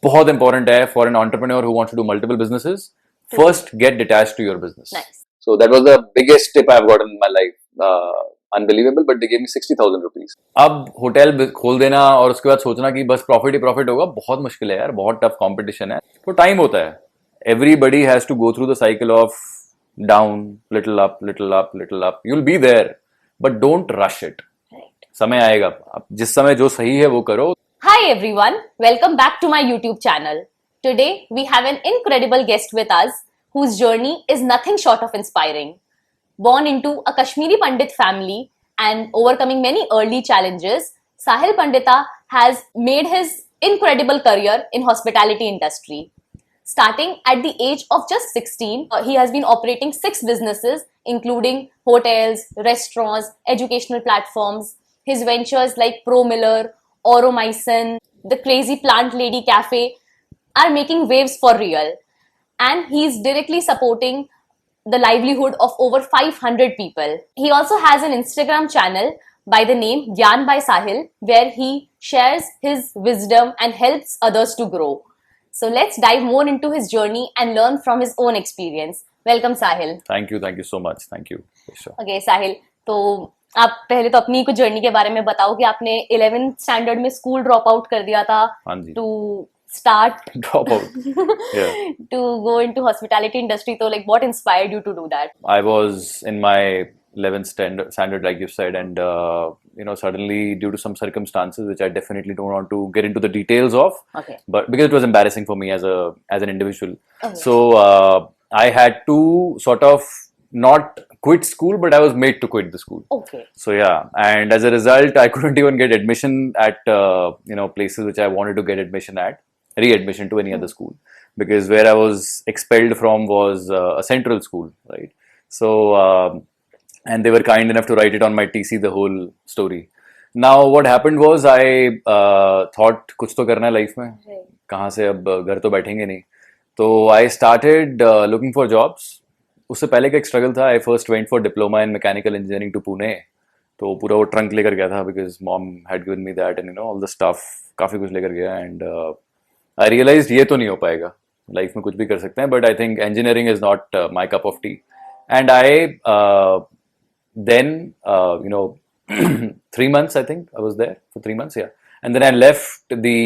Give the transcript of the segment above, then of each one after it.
बहुत इंपॉर्टेंट है for an entrepreneur who wants to do multiple businesses. First get detached to your business. Nice. So that was the biggest tip I've gotten in my life. Unbelievable, but they gave me 60,000 rupees. अब hotel खोल देना और उसके बाद सोचना कि बस profit ही profit होगा, बहुत मुश्किल है यार, बहुत टफ कंपटीशन है. तो टाइम होता है. Everybody has to go through the cycle of down, little up, little up, little up. You'll be there, but don't rush it. Right. समय आएगा. अब जिस समय जो सही है वो करो. Hi everyone, welcome back to my YouTube channel. Today we have an incredible guest with us whose journey is nothing short of inspiring. Born into a Kashmiri Pandit family and overcoming many early challenges, Sahil Pandita has made his incredible career in hospitality industry. Starting at the age of just 16, he has been operating 6 businesses including hotels, restaurants, educational platforms. His ventures like Pro Miller, Oromycin, the Crazy Plant Lady Cafe are making waves for real. And he's directly supporting the livelihood of over 500 people. He also has an Instagram channel by the name Gyan by Sahil, where he shares his wisdom and helps others to grow. So let's dive more into his journey and learn from his own experience. Welcome Sahil. Thank you so much. Thank you. Sure. Okay Sahil, तो आप पहले तो अपनी कुछ journey के बारे में बताओ कि आपने 11th स्टैंडर्ड में स्कूल ड्रॉप आउट कर दिया था to start drop out. Yeah. to go into hospitality industry. So like what inspired you to do that? I was in my 11th standard like you said, and suddenly due to some circumstances which I definitely don't want to get into the details of, Okay. but because it was embarrassing for me as an individual. Okay. So I had to sort of not quit school, but I was made to quit the school. Okay. So yeah, and as a result I couldn't even get admission at places which I wanted to get admission at, readmission to any other school, because where I was expelled from was a central school, right? So and they were kind enough to write it on my TC, the whole story. Now what happened was I thought कुछ तो करना है life में, कहाँ से अब घर तो बैठेंगे नहीं, तो I started looking for jobs. उससे पहले का एक स्ट्रगल था. I first went for diploma in mechanical engineering to Pune. तो पूरा वो ट्रंक लेकर गया था because mom had given me that and all the stuff, काफ़ी कुछ लेकर गया, and I realized ये तो नहीं हो पाएगा, लाइफ में कुछ भी कर सकते हैं, but I think engineering is not my cup of tea. And I then 3 months I think I was there for 3 months, yeah, and then I left the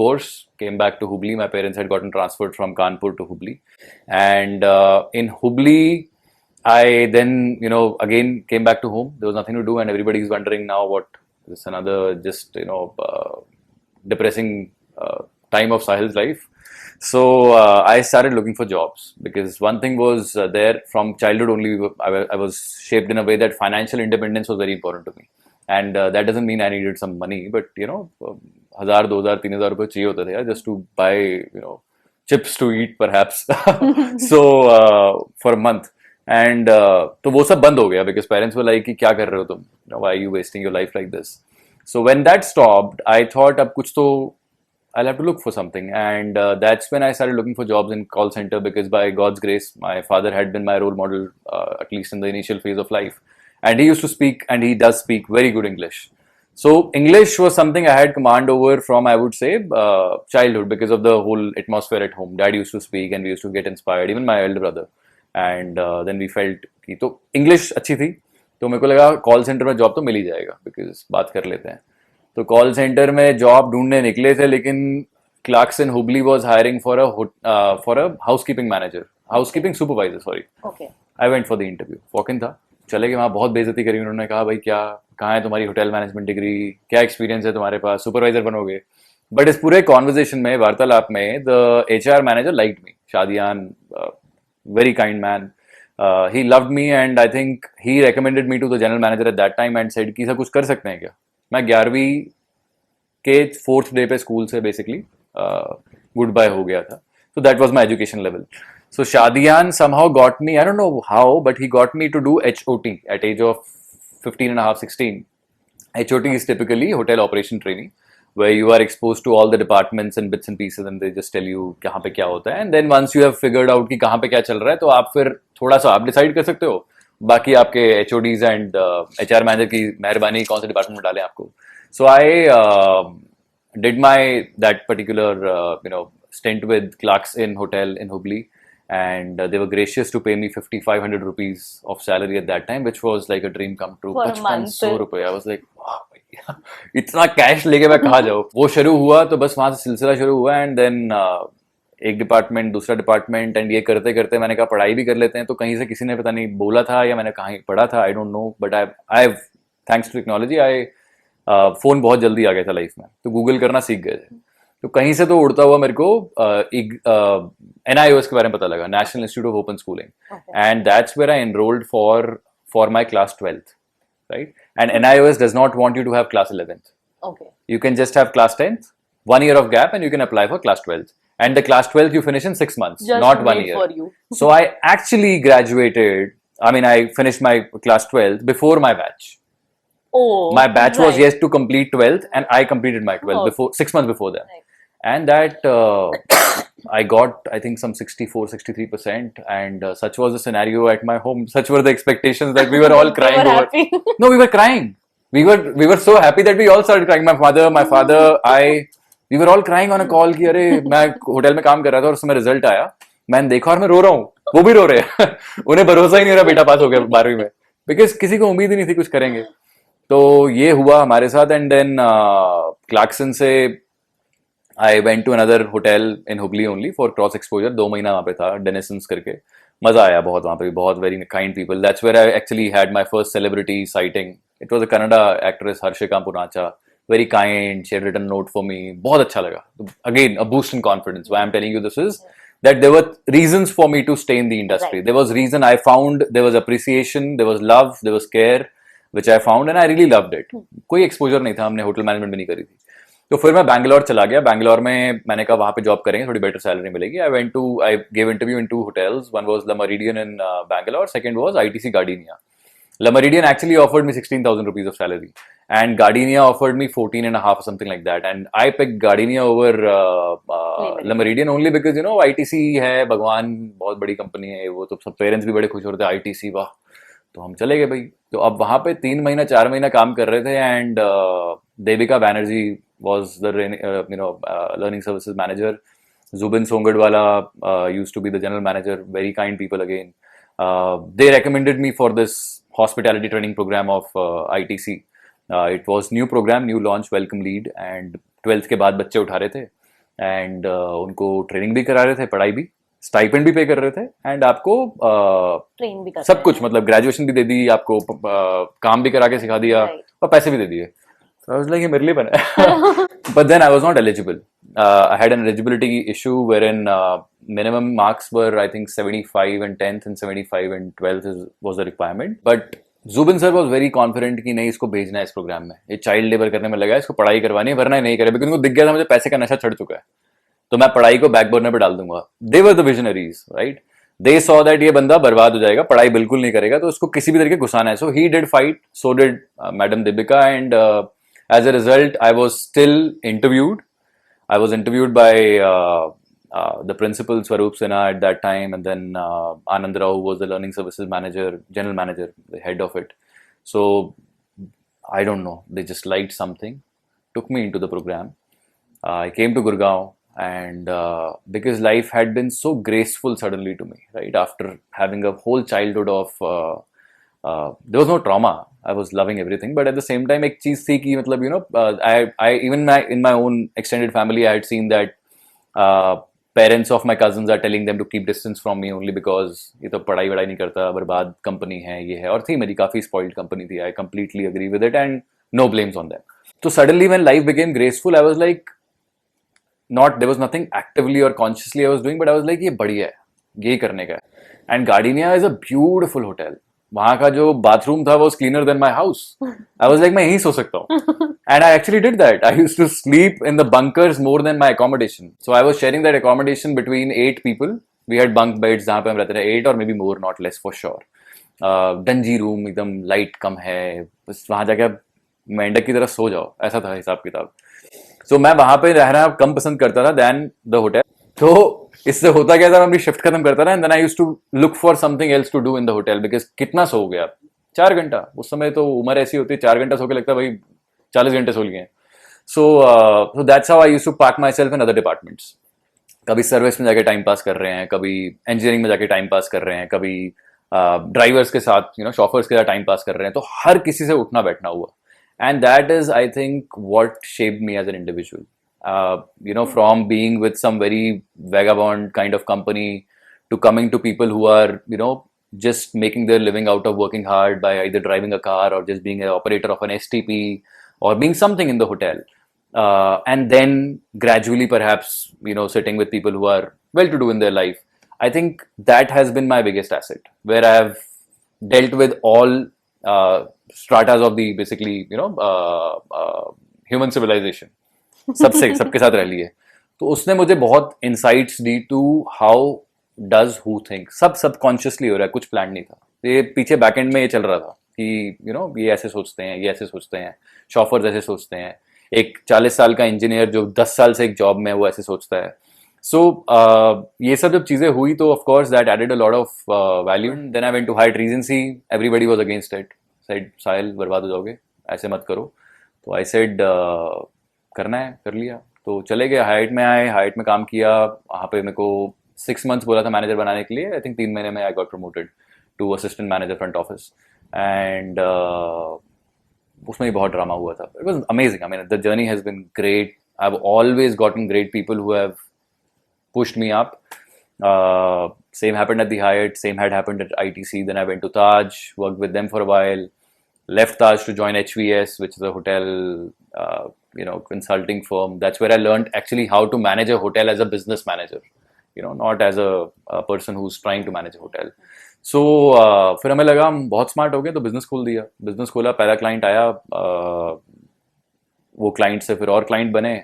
course, came back to Hubli. My parents had gotten transferred from Kanpur to Hubli, and in Hubli I then again came back to home. There was nothing to do, and everybody is wondering now what is another just depressing time of Sahil's life. So I started looking for jobs, because one thing was there from childhood only. I was shaped in a way that financial independence was very important to me, and that doesn't mean I needed some money, but 1,000, 2,000, 3,000 रुपए चाहिए होते थे यार, just to buy chips to eat perhaps. So for a month, and तो वो सब बंद हो गया, because parents were like कि क्या कर रहे हो तुम, why are you wasting your life like this? So when that stopped, I thought अब कुछ तो I'll have to look for something, and that's when I started looking for jobs in call center, because by God's grace my father had been my role model, at least in the initial phase of life, and he used to speak, and he does speak very good English. So English was something I had command over from, I would say, childhood, because of the whole atmosphere at home. Dad used to speak and we used to get inspired, even my elder brother, and then we felt कि तो English अच्छी थी, तो मेरे को लगा call centre में job तो मिल ही जाएगा, because बात कर लेते हैं. तो कॉल सेंटर में जॉब ढूंढने निकले थे, लेकिन Clarkson Hubli was hiring for a housekeeping manager, housekeeping supervisor, sorry. Okay. I went for the interview. Walk in था, चले गए वहाँ, बहुत बेइज्जती करी उन्होंने, कहा भाई क्या, कहाँ है तुम्हारी होटल मैनेजमेंट डिग्री, क्या एक्सपीरियंस है तुम्हारे पास, सुपरवाइजर बनोगे. बट इस पूरे कॉन्वर्जेशन में, वार्तालाप में, the HR manager liked me, शादियान, very kind man. He loved me, and I think he recommended me to the general manager at that time and said कि सर कुछ कर सकते हैं क्या. मैं 11वीं के 4th डे पे स्कूल से बेसिकली गुड बाय हो गया था. So that was my education level. So Shadian somehow got me, I don't know how, but he got me to do HOT at age of 15 and a half, 16. HOT is typically hotel operation training, where you are exposed to all the departments and bits and pieces, and they just tell you कहाँ पे क्या होता है, and then once you have figured out कि कहाँ पे क्या चल रहा है, तो आप फिर थोड़ा सा आप decide कर सकते हो, बाकी आपके HODs and HR manager की मेहरबानी कौन से डिपार्टमेंट में डालें आपको. So I did my that particular stint with Clarkson Hotel in Hubli, and they were gracious to pay me 5,500 rupees of salary at that time, which was like a dream come true. For a month. 5500 रुपए. I was like, wow, भैया, इतना cash लेके मैं कहाँ जाऊँ? वो शुरू हुआ तो बस वहां से सिलसिला शुरू हुआ, एंड देन एक डिपार्टमेंट दूसरा डिपार्टमेंट, एंड ये करते करते मैंने कहा पढ़ाई भी कर लेते हैं. तो कहीं से किसी ने पता नहीं बोला था या मैंने कहीं पढ़ा था, I don't know, but I thanks to technology iPhone बहुत जल्दी आ गया था लाइफ में, तो गूगल करना सीख गए थे. तो कहीं से तो उड़ता हुआ मेरे को NIOS के बारे में पता लगा, national institute of open schooling, and that's where I enrolled for my class 12th, right? And NIOS does not want you to have class 11th. Okay. You can just have class 10th, 1 year of gap, and you can apply for class 12th. And the class 12th you finish in 6 months, Just not 1 made year. for you. So I actually graduated. I mean, I finished my class 12th before my batch. Oh. My batch was right. yet to complete 12th, and I completed my 12th Oh. before 6 months before that. Right. And that I got, I think, some 64-63%, and such was the scenario at my home. Such were the expectations that we were all They crying were over. happy. No, we were crying. We were so happy that we all started crying. My father, I, we were all crying on a call कि अरे मैं hotel में काम कर रहा था और उसमें रिजल्ट आया, मैंने देखा और मैं रो रहा हूँ, वो भी रो रहे हैं. उन्हें भरोसा ही नहीं रहा बेटा पास हो गया 12वीं में, बिकॉज किसी को उम्मीद ही नहीं थी कुछ करेंगे. तो ये हुआ हमारे साथ, एंड देन क्लार्कसन से I went to another hotel in Hubli only for cross exposure. 2 महीना वहाँ पे था, डेनिसन्स करके. मजा आया बहुत वहाँ पे, बहुत very kind people. That's where I actually had my first celebrity sighting. It was a Kannada actress Harshika Poonacha, very kind, she had written note for me. बहुत अच्छा लगा. Again a boost in confidence. Why I am telling you this is that there were reasons for me to stay in the industry. Right. There was reason I found, there was appreciation, there was love, there was care, which I found, and I really loved it. कोई exposure नहीं था, हमने hotel management भी नहीं करी थी. तो फिर मैं बैंगलोर चला गया. बैंगलोर में मैंने कहा वहाँ पे जॉब करेंगे, थोड़ी बेटर सैलरी मिलेगी. I gave interview in 2 hotels. One was La Meridian in Bangalore, second was ITC Gardenia. La Meridian actually offered me 16,000 rupees of salary, and Gardenia offered me 14 and a half or something like that. And I picked Gardenia over La Meridian only because ITC है, भगवान, बहुत बड़ी company है वो, तो सब parents भी बड़े खुश हो रहे थे, ITC वाह. तो हम चले गए भाई. तो अब वहाँ पे 3 महीना 4 महीना काम कर रहे थे, and Devika Banerjee was the learning services manager. Zubin Songadwala used to be the general manager. Very kind people again. They recommended me for this hospitality training program of ITC. It was new program, new launch, welcome lead, and 12th के बाद बच्चे उठा रहे थे, and उनको training भी करा रहे थे, पढ़ाई भी, स्टाइपेंड भी पे कर रहे थे, एंड आपको ट्रेन भी कर सब कुछ, मतलब ग्रेजुएशन भी दे दी आपको, काम भी करा के सिखा दिया, और पैसे भी दे दिए. So I was like, ये मेरे लिए बना है. But then I was not eligible. I had an eligibility issue wherein minimum marks were, I think, 75 in 10th and 75 in 12th was the requirement. But Zubin sir was very confident कि नहीं, इसको भेजना है इस programme में, ये child labour करने में लगा है, इसको पढ़ाई करवानी है, वरना नहीं करे, क्योंकि उनको दिख गया था मुझे पैसे का नशा चढ़ चुका है, तो मैं पढ़ाई को बैक बर्नर पे डाल दूंगा. They were the visionaries, right? They saw that ये बंदा बर्बाद हो जाएगा, पढ़ाई बिल्कुल नहीं करेगा, तो उसको किसी भी तरीके घुसाना है. So he did fight, so did Madam Deepika, and as a result, I was still interviewed. I was interviewed by the principal Swaroop Sinha at that time, and then Anand Rao, who was the learning services manager, general manager, the head of it. So I don't know, they just liked something, took me into the program. I came to Gurgaon, and because life had been so graceful suddenly to me, right, after having a whole childhood of there was no trauma. I was loving everything, but at the same time, एक चीज थी कि मतलब I even in my own extended family, I had seen that parents of my cousins are telling them to keep distance from me only because ये तो पढ़ाई वढ़ाई नहीं करता, बर्बाद कंपनी है, ये है, और थी मेरी काफी spoiled कंपनी थी. I completely agree with it, and no blames on them. So suddenly when life became graceful, I was like, there was nothing actively or consciously I was doing, but I was like, ये बढ़िया है, ये करने का है. And Gardenia is a beautiful hotel. वहां का जो बाथरूम था वो cleaner then my house. I was like, मैं यहीं सो सकता हूँ. And I actually did that. I used to sleep in the bunkers more than my accommodation. So I was sharing that accommodation between 8 people. We had bunk beds जहाँ पे हम रहते थे, 8 और may be more, not less for sure. Dingy room, एकदम light कम है, बस वहां जाके आप मेंढक की तरह सो जाओ, ऐसा था हिसाब किताब. सो मैं वहां पे रहना कम पसंद करता था देन द होटल. तो इससे होता क्या था, मैं अपनी शिफ्ट खत्म करता था, and then I used to look for something else to do in the hotel, because कितना सो गया, 4 घंटा. उस समय तो उम्र ऐसी होती है, 4 घंटा सो के लगता है भाई 40 घंटे सो लिए. So that's how I used to park myself in other departments. कभी सर्विस में जाके टाइम पास कर रहे हैं, कभी इंजीनियरिंग में जाके टाइम पास कर रहे हैं, कभी ड्राइवर्स के साथ शॉफर्स के साथ टाइम पास कर रहे हैं. तो हर किसी से उठना बैठना हुआ. And that is, I think, what shaped me as an individual. From being with some very vagabond kind of company to coming to people who are, just making their living out of working hard by either driving a car or just being an operator of an STP or being something in the hotel. And then gradually, perhaps, sitting with people who are well to do in their life. I think that has been my biggest asset, where I have dealt with all stratas of the basically human civilization. सबके साथ रह लिए. तो उसने मुझे बहुत insights the to how does who think. सब subconsciously हो रहा है, कुछ प्लान नहीं था. ये पीछे बैक एंड में ये चल रहा था कि ये ऐसे सोचते हैं, ये ऐसे सोचते हैं, शॉफर्स ऐसे सोचते हैं, एक 40 साल का इंजीनियर जो 10 साल से एक जॉब में है वो ऐसे सोचता है. So ये सब जब चीजें हुई तो of course that added a lot of value. Then I went to Hyatt Regency. Everybody was against it. Said साहिल बर्बाद हो जाओगे, ऐसे मत करो. तो I said करना है, कर लिया. तो चले गए, हाइट में आए, हाइट में काम किया. वहाँ पे मेरे को 6 months बोला था मैनेजर बनाने के लिए. I think 3 महीने में I got promoted to assistant manager front office. And उसमें भी बहुत ड्रामा हुआ था. It was amazing. I mean, the journey has been great. I've always gotten great people who have pushed me up. Same happened at the Hyatt, same had happened at ITC. Then I went to Taj, worked with them for a while, left Taj to join HVS, which is a hotel consulting firm. That's where I learned actually how to manage a hotel as a business manager, not as a person who's trying to manage a hotel. So फिर हमें लगा हम बहुत smart हो गए तो business खोल दिया. बिजनेस खोला, पहला क्लाइंट आया, वो क्लाइंट से फिर और क्लाइंट बने.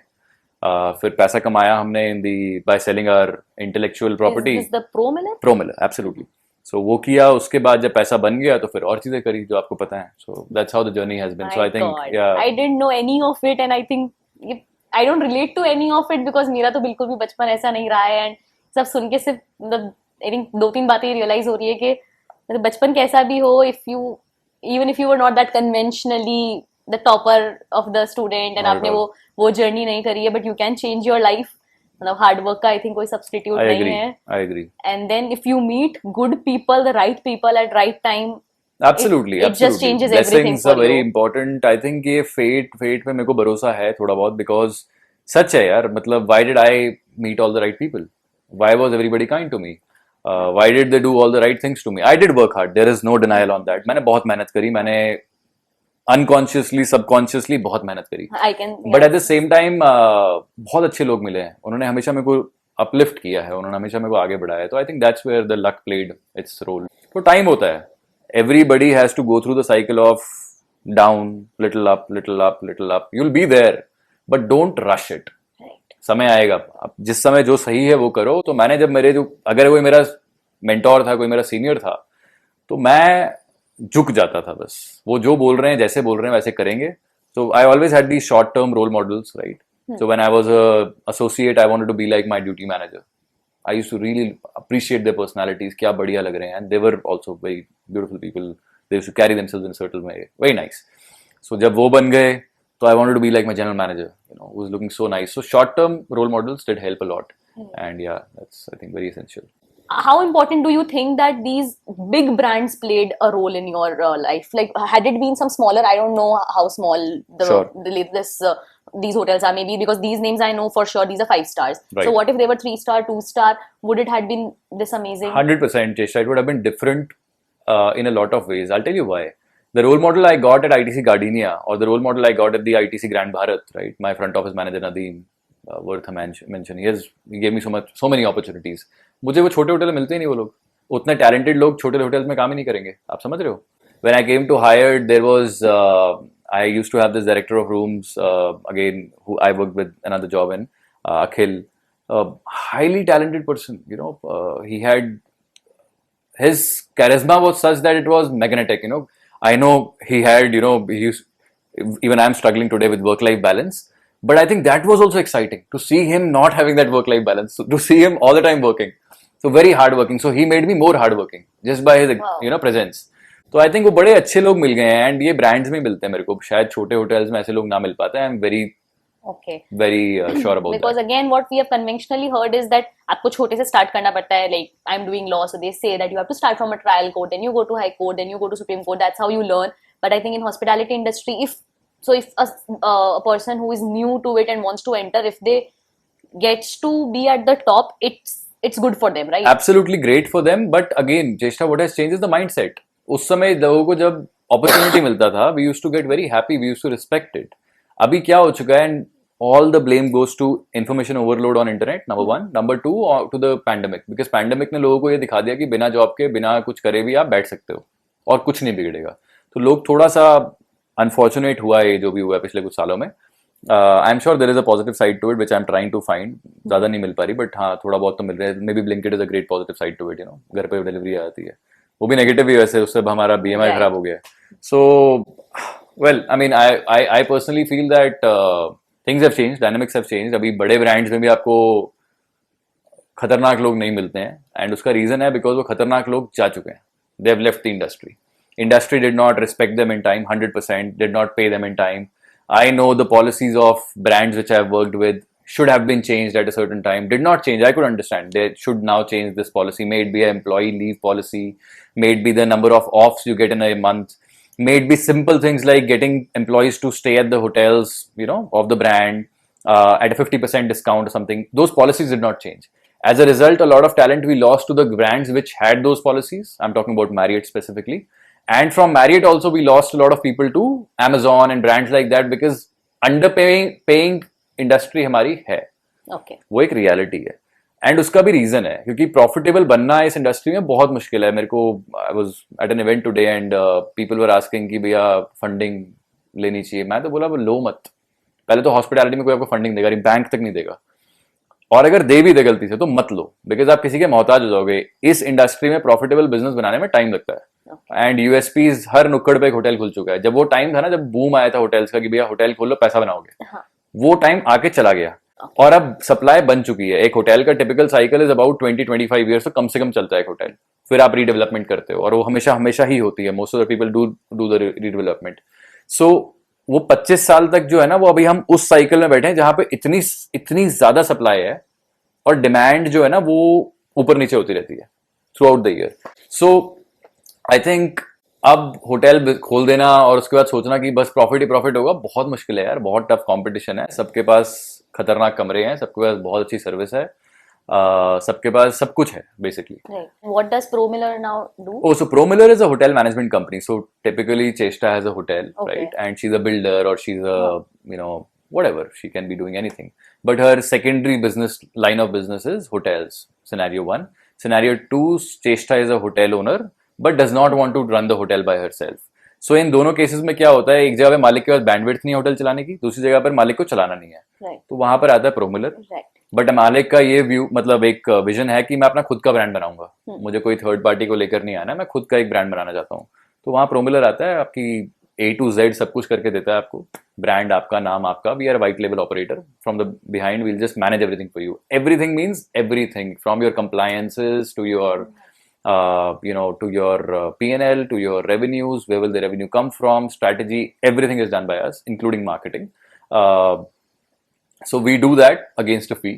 फिर पैसा कमाया हमने by selling our intellectual property. Is this the Pro Miller? Pro Miller, absolutely. So वो किया, उसके बाद जब पैसा बन गया तो फिर और चीजें करी जो आपको पता है. So that's how the journey has been. So I think, God. yeah. I didn't know any of it, and I think I don't relate to any of it because मेरा तो बिल्कुल भी बचपन ऐसा नहीं रहा है. And सब सुन के सिर्फ मतलब I think 2-3 बातें रियलाइज हो रही है कि मतलब बचपन कैसा भी हो, even if you were not that conventionally the topper of the student and आपने वो जर्नी नहीं करी है, but you can change your life. मतलब हार्ड वर्क का आई थिंक कोई सब्स्टिट्यूट नहीं है. I agree. And then if you meet good people, the right people at right time, Absolutely, it just changes everything Blessings for are very you. important. I think ये fate पे मेरे को भरोसा है थोड़ा बहुत, because सच है यार. मतलब why did I meet all the right people? Why was everybody kind to me? Why did they do all the right things to me? I did work hard. There is no denial on that. मैंने बहुत मेहनत करी, मैंने unconsciously subconsciously बहुत मेहनत करी. But at the same time बहुत अच्छे लोग मिले हैं, उन्होंने हमेशा मेरे को अपलिफ्ट किया है, उन्होंने हमेशा मेरे को आगे बढ़ाया है. तो I think that's where the luck played its role. तो टाइम होता है, everybody has to go through the cycle of down, little up, little up, little up. You will be there, but don't rush it. समय आएगा, अब जिस समय जो सही है वो करो. तो मैंने जब अगर कोई मेरा मेंटोर था, कोई मेरा सीनियर था, तो मैं झुक जाता था. बस वो जो बोल रहे हैं, जैसे बोल रहे हैं वैसे करेंगे. So I always had the short term role models, right? So when I was a associate, I wanted to be like my duty manager. I used to really appreciate their personalities, क्या बढ़िया लग रहे हैं. And they were also very beautiful people. They used to carry themselves in a certain way, very nice. So जब वो बन गए तो I wanted to be like my general manager, who was looking so nice. So short-term role models did help a lot. And yeah, that's, I think, very essential. How important do you think that these big brands played a role in your life? Like, had it been some smaller, I don't know how small these hotels are, maybe, because these names I know for sure, these are 5 stars. Right. So what if they were 3-star, 2-star? Would it have been this amazing? 100%, Cheshta. It would have been different in a lot of ways. I'll tell you why. The role model I got at ITC Gardenia, or the role model I got at the ITC Grand Bharat, right? My front office manager Nadeem, worth a mention. He gave me so many opportunities. मुझे वो छोटे hotel में मिलते ही नहीं वो लोग. उतने talented लोग छोटे होटल्स में काम ही नहीं करेंगे. आप समझ रहे हो? When I came to Hyatt, there was I used to have this director of rooms again, who I worked with another job in, Akhil, highly talented person. He had, his charisma was such that it was magnetic. I know he had, even I'm struggling today with work-life balance, but I think that was also exciting to see him not having that work-life balance, to see him all the time working. So very hard-working. So he made me more hard-working just by his, presence. तो I think वो बड़े अच्छे लोग मिल गए हैं, and ये brands में मिलते हैं मेरे को. शायद छोटे hotels में ऐसे लोग ना मिल पाते हैं. I'm very Okay. very sure about Because that. again, what we have conventionally heard is that आपको छोटे से start करना पड़ता है. Like I'm doing law, so they say that you have to start from a trial court, then you go to high court, then you go to Supreme Court. That's how you learn. But I think in hospitality industry, if a person who is new to it and wants to enter, if they gets to be at the top, it's good for them, right? Absolutely great for them, but again, Jeshta, what has changed is the mindset. उस समय लोगों को जब opportunity मिलता था, we used to get very happy, we used to respect it. अभी क्या हो चुका है, and all the blame goes to information overload on internet, number one. Number two, to the pandemic, because pandemic ने लोगों को ये दिखा दिया कि बिना जॉब के, बिना कुछ करे भी आप बैठ सकते हो और कुछ नहीं बिगड़ेगा. तो लोग थोड़ा सा अनफॉर्चुनेट हुआ है जो भी हुआ है पिछले कुछ सालों में. I am sure there is a positive side to it which I am trying to find. ज्यादा नहीं मिल पा रही, बट हाँ थोड़ा बहुत तो मिल रहा है. Maybe Blinkit is a great positive side to it, you know, घर पे डिलीवरी आती है. वो भी नेगेटिव ही वैसे, उससे हमारा बीएमआई Right. खराब हो गया है. So well, I mean I personally feel that things have changed, dynamics have changed. अभी बड़े ब्रांड्स में भी आपको खतरनाक लोग नहीं मिलते हैं, एंड उसका रीजन है बिकॉज वो खतरनाक लोग जा चुके हैं. They have left the industry. Industry did not respect them in time 100%, did not pay them in time. I know the policies of brands which I've worked with should have been changed at a certain time, did not change. I could understand they should now change this policy. May it be an employee leave policy, may it be the number of offs you get in a month, may it be simple things like getting employees to stay at the hotels, you know, of the brand at a 50% discount or something. Those policies did not change. As a result, a lot of talent we lost to the brands which had those policies. I'm talking about Marriott specifically. And from Marriott also we lost a lot of people to Amazon and brands like that because paying industry हमारी है. Okay. वो एक reality है, and उसका भी reason है क्योंकि profitable बनना इस इंडस्ट्री में बहुत मुश्किल है. मेरे को I was at an event today and people were asking कि भैया फंडिंग लेनी चाहिए. मैं तो बोला वो लो मत. पहले तो हॉस्पिटैलिटी में कोई आपको फंडिंग देगा, बैंक तक नहीं देगा, और अगर दे भी दे गलती से तो मत लो, बिकॉज आप किसी के मोहताज हो जाओगे. इस इंडस्ट्री में प्रॉफिटेबल बिजनेस बनाने में टाइम लगता है. एंड यूएसपीज हर नुक्कड़ पे एक होटल खुल चुका है. जब वो टाइम था ना, जब बूम आया था होटल्स का कि भैया होटल खोलो पैसा बनाओगे, हाँ. वो टाइम आके चला गया. और अब सप्लाई बन चुकी है. एक होटल का typical cycle is about 20-25 years, तो कम से कम चलता है एक होटल. फिर आप रीडेवलपमेंट करते हो, और वो हमेशा हमेशा ही होती है. Most of the people do the redevelopment. So वो 25 साल तक जो है ना, वो अभी हम उस साइकिल में बैठे हैं जहां पे इतनी ज्यादा सप्लाई है और डिमांड जो है ना वो ऊपर नीचे होती रहती है through out the year. So I think अब होटल खोल देना और उसके बाद सोचना कि बस प्रॉफिट ही प्रॉफिट होगा, बहुत मुश्किल है यार. बहुत टफ कंपटीशन है. सबके पास खतरनाक कमरे हैं, सबके पास बहुत अच्छी सर्विस है, सबके पास सब कुछ है basically. Right. What does Pro Miller now do? Oh, so Pro Miller is a hotel management company. So typically Cheshta has a hotel, Okay. right? And she's a builder, or she's a, you know, whatever. She can be doing anything. But her secondary business line of business is hotels. Scenario 1. Scenario 2, Cheshta is a hotel owner, but does not want to run the hotel by herself. So इन दोनों cases में क्या होता है, एक जगह पे मालिक के पास बैंडविड्थ नहीं है होटल चलाने की, दूसरी जगह पर मालिक को चलाना नहीं है. Right. तो वहां पर आता है Pro Miller. Right. बट मालिक का ये व्यू, मतलब एक विजन है कि मैं अपना खुद का ब्रांड बनाऊंगा. मुझे कोई थर्ड पार्टी को लेकर नहीं आना, मैं खुद का एक ब्रांड बनाना चाहता हूँ. तो वहाँ Pro Miller आता है, आपकी A to Z सब कुछ करके देता है आपको. ब्रांड आपका, नाम आपका. We are white level operator. From the behind we'll just manage everything for you. Everything means everything, from your compliances to your to your P&L, to your revenues, where will the revenue come from, strategy, everything is done by us, including marketing. So we do that against a fee.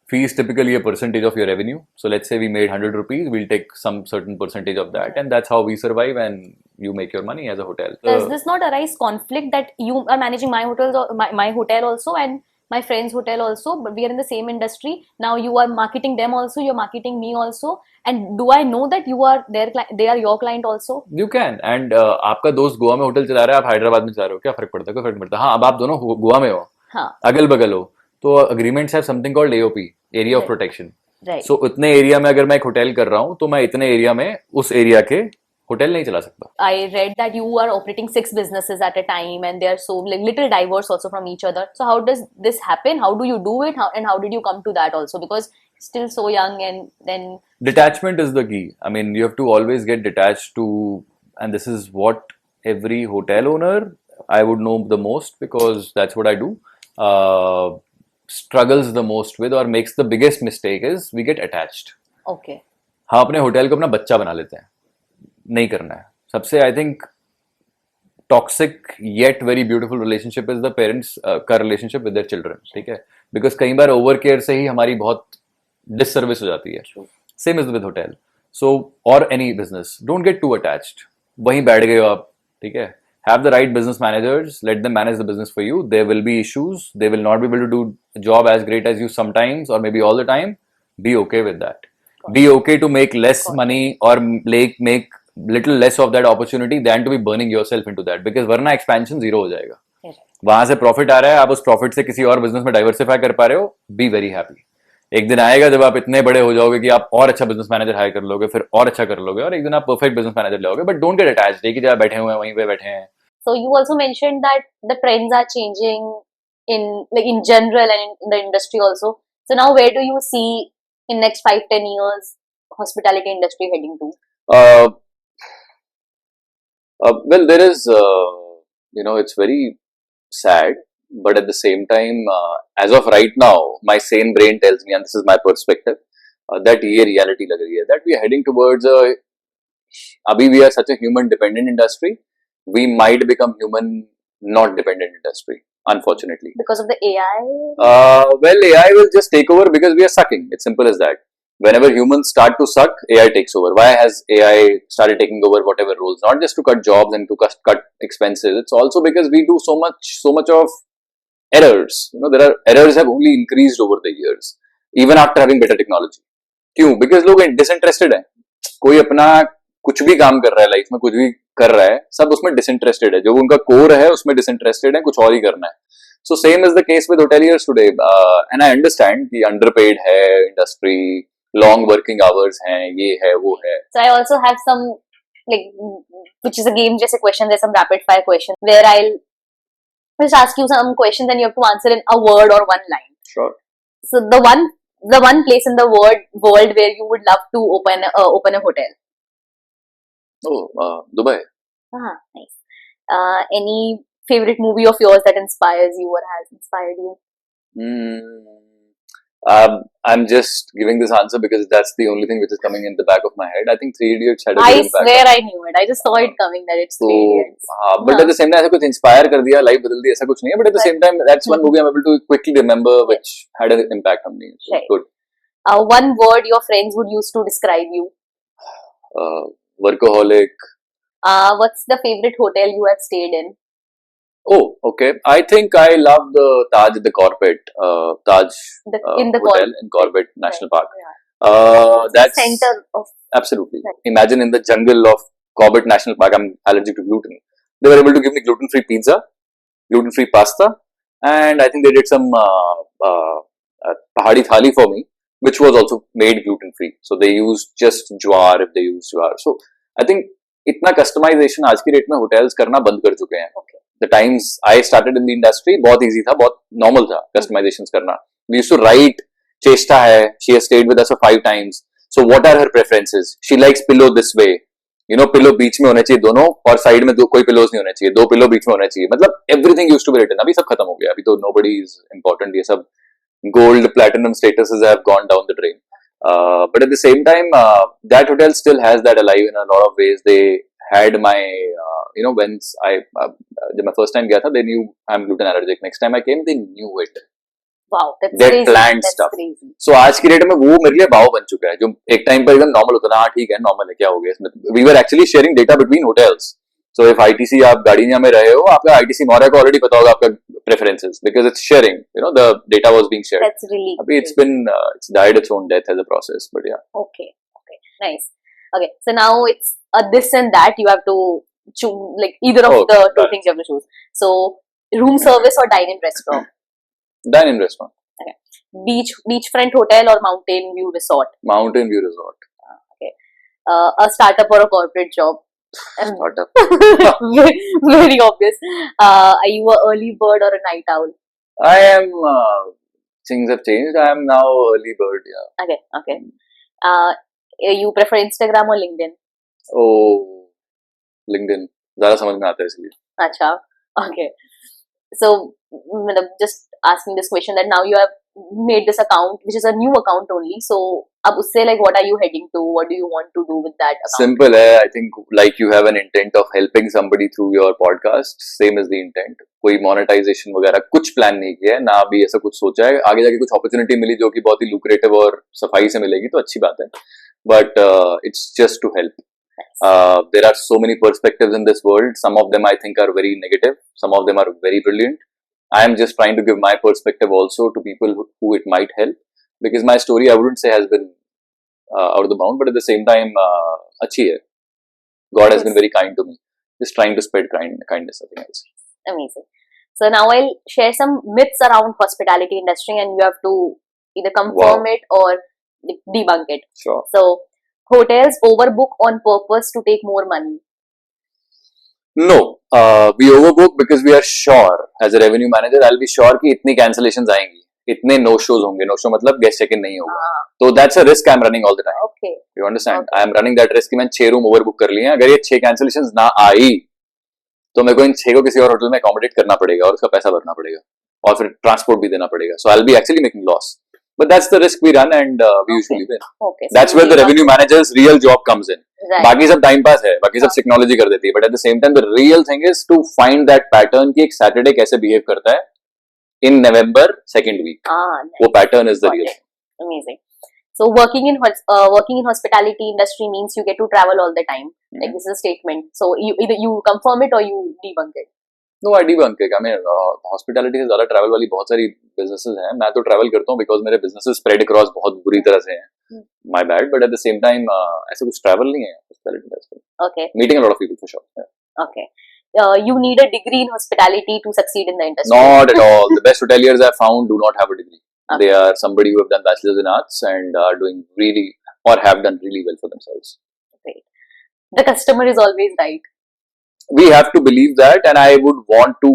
Fee is typically a percentage of your revenue. So let's say we made 100 rupees, we'll take some certain percentage of that, and that's how we survive and you make your money as a hotel. Does this not arise conflict that you are managing my hotels, my hotel also, and my friend's hotel also, but we are in the same industry? Now you are marketing them also, you're marketing me also, and do I know that you are they are your client also? You can. And आपका दोस्त गोवा में hotel चला रहा है, आप हैदराबाद में चला रहे हो, क्या फर्क पड़ता है? कोई फर्क नहीं पड़ता. हाँ, अब आप दोनों गोवा में हो, हाँ. अगल बगल हो, तो agreements have something called AOP, area of protection. Right. सो उतने एरिया में अगर मैं एक होटल कर रहा हूँ, तो मैं इतने एरिया में उस एरिया के होटल नहीं चला सकता. I read that you are operating 6 businesses at a time, and they are so little diverse also from each other. So how does this happen? How do you do it? How did you come to that also? Because still so young, and then Detachment is the key. I mean, you have to always get detached to, and this is what every hotel owner, I would know the most because that's what I do, struggles the most with or makes the biggest mistake is we get attached. okay. हाँ, अपने hotel को अपना बच्चा बना लेते हैं. नहीं करना है. सबसे I think toxic yet very beautiful relationship is the parents का रिलेशनशिप विद देयर चिल्ड्रन, ठीक है, बिकॉज कई बार ओवर केयर से ही हमारी बहुत डिससर्विस हो जाती है. Same is with hotel. So और any business, don't get too attached. वहीं बैठ गए हो आप, ठीक है. Have the right business managers, let them manage the business for you. There will be issues, they will not be able to do a job as great as you sometimes or maybe all the time. Be okay with that. Be okay to make less money or make little less of that opportunity than to be burning yourself into that, because वरना expansion zero हो जाएगा. वहां से profit आ रहा है, आप उस profit से किसी और बिजनेस में डाइवर्सिफाई कर पा रहे हो. Be very happy. एक दिन आएगा जब आप इतने बड़े हो जाओगे कि आप और अच्छा बिजनेस मैनेजर हायर कर लोगे, फिर और अच्छा कर लोगे, और एक दिन आप परफेक्ट बिजनेस मैनेजर लोगे. But don't get attached. एक ही जगह बैठे हुए हैं, वहीं पे बैठे हैं. So you also mentioned that the trends are changing in general and in the industry also. So now where do you see in next 5-10 years hospitality industry heading to? Well, there is, it's very sad, but at the same time, as of right now, my sane brain tells me, and this is my perspective, that ये reality लग रही है, that we are heading towards अभी we are such a human dependent industry. We might become human not dependent industry, unfortunately. Because of the AI? Well, AI will just take over because we are sucking. It's simple as that. Whenever humans start to suck, AI takes over. Why has AI started taking over whatever roles? Not just to cut jobs and to cut expenses. It's also because we do so much of errors. There are errors have only increased over the years, even after having better technology. क्यों? Because लोग disinterested हैं. कोई अपना कुछ भी काम कर रहा है लाइफ में, कुछ भी कर रहा है, सब उसमें डिसइंटरेस्टेड है. जो उनका कोर है उसमें डिसइंटरेस्टेड है, कुछ और ही करना है. So same is the case with hoteliers today. And I understand कि अंडरपेड है इंडस्ट्री, लॉन्ग वर्किंग आवर्स हैं, ये है वो है. So I also have some like which is a game जैसे question, there's some rapid fire question where I'll just ask you some questions and you have to answer in a word or one line. Sure. So the one place in the world where you would love to open a hotel. Oh, Dubai. Nice. Any favorite movie of yours that inspires you or has inspired you? I'm just giving this answer because that's the only thing which is coming in the back of my head. I think Three Idiots had a I good impact. swear I knew it. I just saw it coming that it's Three Idiots. But at the same time, ऐसा कुछ inspire कर दिया, life बदल दी, ऐसा कुछ नहीं है. But at the same time, that's one movie I'm able to quickly remember which had an impact on me. So Right. Good. One word your friends would use to describe you. Workaholic. What's the favorite hotel you have stayed in? Oh, okay. I think I love the Taj at the Corbett, Taj In the Hotel in Corbett National Park. Yeah. That's Center of absolutely. Right. Imagine in the jungle of Corbett National Park. I'm allergic to gluten. They were able to give me gluten-free pizza, gluten-free pasta, and I think they did some pahadi thali for me, which was also made gluten-free. So they used just jowar if they used jowar. So I think इतना customization आज की date में hotels करना बंद कर चुके हैं. Okay. The times I started in the industry, बहुत easy था, बहुत normal था customizations करना. We used to write, चेष्टा है, she has stayed with us for 5 times. So what are her preferences? She likes pillow this way. Pillow बीच में होने चाहिए दोनों, और साइड में कोई pillows नहीं होने चाहिए, 2 pillow बीच में होने चाहिए. मतलब everything used to be written. अभी सब खत्म हो गया. अभी तो nobody is important. ये सब gold, platinum statuses have gone down the drain. But at the same time, that hotel still has that alive in a lot of ways. They had my, when जब मैं first time गया था, they knew I'm gluten allergic. Next time I came, they knew it. Wow, that's They crazy. planned That's stuff. crazy. So आज की date में वो मेरे लिए भाव बन चुका है, जो एक टाइम पर एकदम नॉर्मल होता था. हाँ ठीक है, नॉर्मल है, क्या हो गया इसमें. We were actually sharing data between hotels. So if ITC आप गाड़ियां में रहे हो, आपका ITC मौर्या को already पता होगा आपका preferences, because it's sharing. The data was being shared. That's really अभी it's been it's died its own death as a process, but yeah. Okay, nice. Okay, so now it's a this and that you have to choose, like either of the two right. things you have to choose. So room service or dine-in restaurant? Dine-in restaurant. Beachfront hotel or mountain view resort? Mountain View Resort. Okay. A startup or a corporate job? Startup. Very obvious. Are you a early bird or a night owl? I am. Things have changed. I am now early bird. Yeah. Okay. You prefer Instagram or LinkedIn? Oh, LinkedIn. ज़्यादा समझ में आता है इसलिए. अच्छा. Okay. So, just asking this question that now you have made this account, which is a new account only. So, अब उससे like what are you heading to? What do you want to do with that account? Simple है. I think like you have an intent of helping somebody through your podcast. Same is the intent. कोई monetization वगैरह कुछ plan नहीं किया है, ना अभी ऐसा कुछ सोचा है. आगे जाके कुछ opportunity मिली जो कि बहुत ही lucrative और सफाई से मिलेगी तो अच्छी बात है. But it's just to help. There are so many perspectives in this world. Some of them I think are very negative. Some of them are very brilliant. I am just trying to give my perspective also to people who it might help. Because my story I wouldn't say has been out of the bound, but at the same time, अच्छी है. God has been very kind to me. Just trying to spread kindness, nothing else. Amazing. So now I'll share some myths around hospitality industry, and you have to either confirm Wow. it or debunk it. Sure. So hotels overbook on purpose to take more money. No, we overbook because we are sure as a revenue manager, I'll be sure कि इतनी cancellations आएंगी, इतने no shows होंगे. No show मतलब guest check-in नहीं होगा. तो that's a risk I'm running all the time. Okay. You understand? Okay. I'm running that risk कि मैंने 6 रूम overbook कर लिए हैं. अगर ये 6 cancellations ना आई तो मेरे को इन 6 को किसी और होटल में accommodate करना पड़ेगा और उसका पैसा भरना पड़ेगा और फिर transport भी देना पड़ेगा. So I'll be actually making loss. But that's the risk we run and we usually win. Okay. So That's where the revenue manager's real job comes in. Right. बाकी सब टाइम पास है, बाकी सब technology कर देती है, but at the same time the real thing is to find that pattern कि एक सैटरडे कैसे बिहेव करता है in November second week. Nice. वो pattern is the Got real. it. Amazing. So working in hospitality industry means you get to travel all the time. Like this is a statement. So you either you confirm it or you debunk it. No I debunk it. I mean hospitality से ज्यादा travel वाली बहुत सारी businesses हैं. मैं तो travel करता हूँ बिकॉज मेरे बिजनेसेस स्प्रेड अक्रॉस बहुत बुरी तरह से हैं. My bad. But at the same time ऐसा कुछ ट्रैवल नहीं है hospitality industry. Okay. Meeting a lot of people for sure. Okay. You need a degree in hospitality to succeed in the industry. Not at all. The best hoteliers I've found do not have a degree. Okay. They are somebody who have done bachelor's in arts and are doing really or have done really well for themselves. Great. The customer is always right. We have to believe that, and I would want to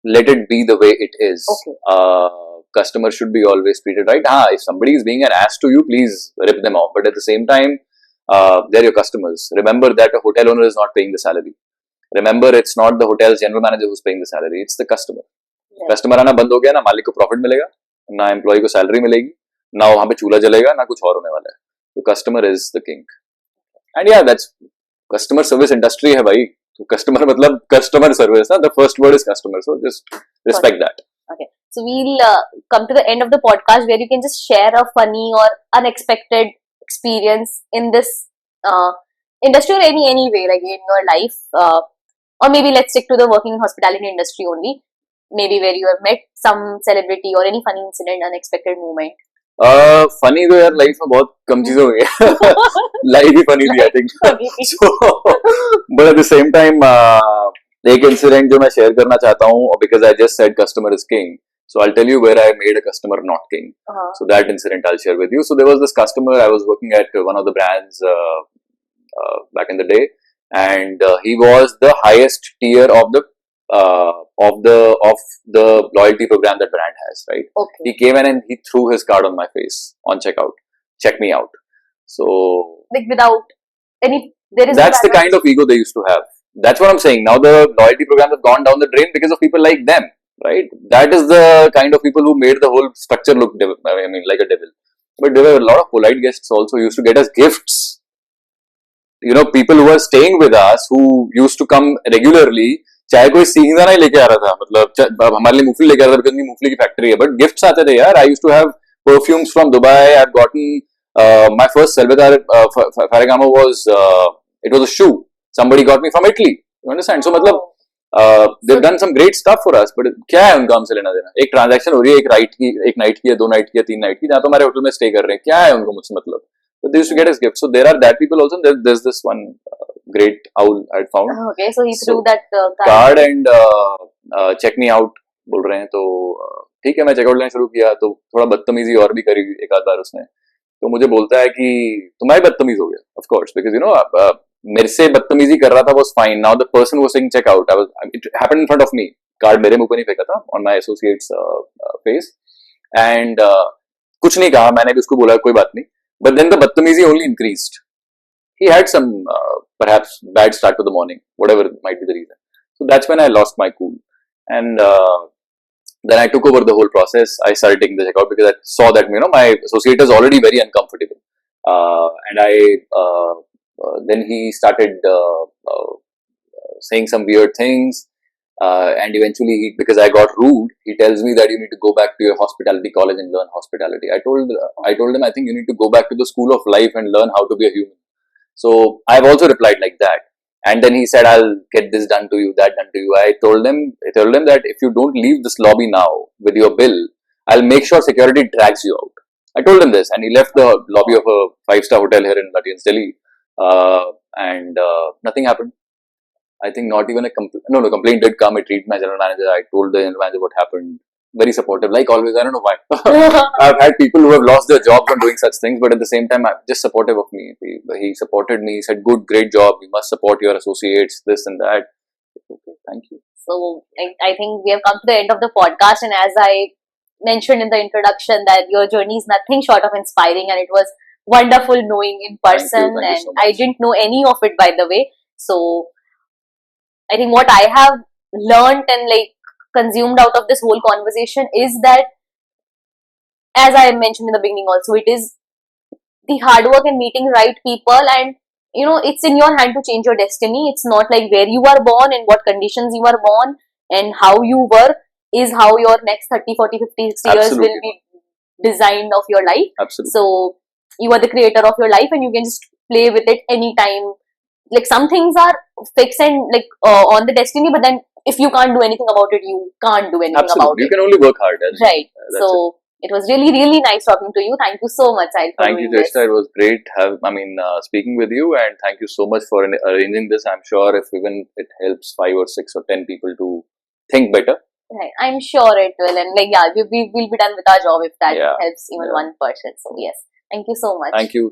let it be the way it is. Okay. Customer should be always treated right. If somebody is being an ass to you, please rip them off. But at the same time, they're your customers. Remember that a hotel owner is not paying the salary. Remember, it's not the hotel's general manager who's paying the salary. It's the customer. Yeah. Customer आना बंद हो गया ना मालिक को profit मिलेगा, ना employ को सैलरी मिलेगी, ना वहां पे चूल्हा जलेगा, ना कुछ और होने वाला है. तो customer is the king. And या दैट्स कस्टमर सर्विस इंडस्ट्री है भाई. तो कस्टमर मतलब कस्टमर सर्विस ना. The first word is customer. So just respect that. Okay. So we'll come to the end of the podcast where you can just share a funny or unexpected experience in this industry or any way, like in your life, or maybe let's stick to the working in hospitality industry only. Maybe where you have met some celebrity or any funny incident, unexpected moment. Funny तो यार life में बहुत कम चीजें हुई है. Life ही funny थी I think. So but at the same time एक incident जो मैं शेयर करना चाहता हूँ because I just said customer is king. So I'll tell you where I made a customer not king. So that incident I'll share with you. So there was this customer. I was working at one of the brands back in the day, and he was the highest tier of the loyalty program that brand has. Right. Okay. He came in and he threw his card on my face on checkout. Check me out. So Like without any, there is. that's the kind of ego they used to have. That's what I'm saying. Now the loyalty programs have gone down the drain because of people like them. Right, that is the kind of people who made the whole structure look like a devil. But there were a lot of polite guests also who used to get us gifts. You know, people who were staying with us who used to come regularly. चाहे कोई सींगदा नहीं लेके आ रहा था, मतलब हमारे लिए मूंगफली लेके आ रहा था बिकॉज़ मेरी मूंगफली की फैक्ट्री है, बट गिफ्ट्स आते थे यार. I used to have perfumes from Dubai. I've gotten my first Salvatore Ferragamo was it was a shoe. Somebody got me from Italy. You understand? So मतलब they've done some great stuff for us, but क्या है उनका हमसे लेना देना. एक transaction हो रही है, एक नाइट की है, 2 नाइट की है, 3 नाइट की, जहाँ तो हमारे होटल में स्टे कर रहे हैं. क्या है उनको मुझसे मतलब. But they used to get us gifts. So there are that people also. There's this one great owl I found. Okay, so he threw that card and check me out बोल रहे हैं. तो ठीक है, मैं चेकआउट लेना शुरू किया तो थोड़ा बदतमीजी और भी करी एक आध बार उसने. तो मुझे बोलता है कि तुम्हारी बदतमीज हो गया. Of course, because you know मेरे से बदतमीजी कर रहा था was fine. Now the person was saying check out. It happened in front of me. Card मेरे मुंह पे नहीं फेंका था, on my associate's face. And कुछ नहीं कहा, मैंने भी उसको बोला कोई बात नहीं. But then the बदतमीजी only increased. He had some perhaps bad start to the morning, whatever might be the reason. So that's when I lost my cool. And then I took over the whole process. I started taking the checkout because I saw that my associate is already very uncomfortable, and then he started saying some weird things, and eventually, because I got rude, he tells me that you need to go back to your hospitality college and learn hospitality. I told him, I think you need to go back to the school of life and learn how to be a human. So I've also replied like that. And then he said, I'll get this done to you, that done to you. I told him that if you don't leave this lobby now with your bill, I'll make sure security drags you out. I told him this, and he left the lobby of a 5-star hotel here in Lutyens, Delhi, and nothing happened. I think not even a complaint did come. I treated my general manager. I told the general manager what happened. Very supportive, like always. I don't know why. I've had people who have lost their jobs on doing such things, but at the same time, I'm just supportive of me. He supported me. He said, "Good, great job. You must support your associates. This and that." Okay, thank you. So I think we have come to the end of the podcast, and as I mentioned in the introduction, that your journey is nothing short of inspiring, and it was wonderful knowing in person. Thank you And so much. I didn't know any of it, by the way. So I think what I have learned and consumed out of this whole conversation is that, as I mentioned in the beginning also, it is the hard work and meeting right people, and it's in your hand to change your destiny. It's not like where you are born and what conditions you are born and how you were is how your next 30, 40, 50, 60 years Absolutely. will be designed of your life. Absolutely. So you are the creator of your life, and you can just play with it anytime. Like, some things are fixed and on the destiny, but then if you can't do anything about it, you can't do anything Absolutely. about You it. can only work hard. Right. That's So it was really, really nice talking to you. Thank you so much, Sahil, for Thank you, doing this. Jeshta. It was great speaking with you, and thank you so much for arranging this. I'm sure if even it helps 5 or 6 or 10 people to think better. Right. I'm sure it will, and we'll be done with our job if that Yeah. helps even Yeah. one person. So yes, thank you so much. Thank you.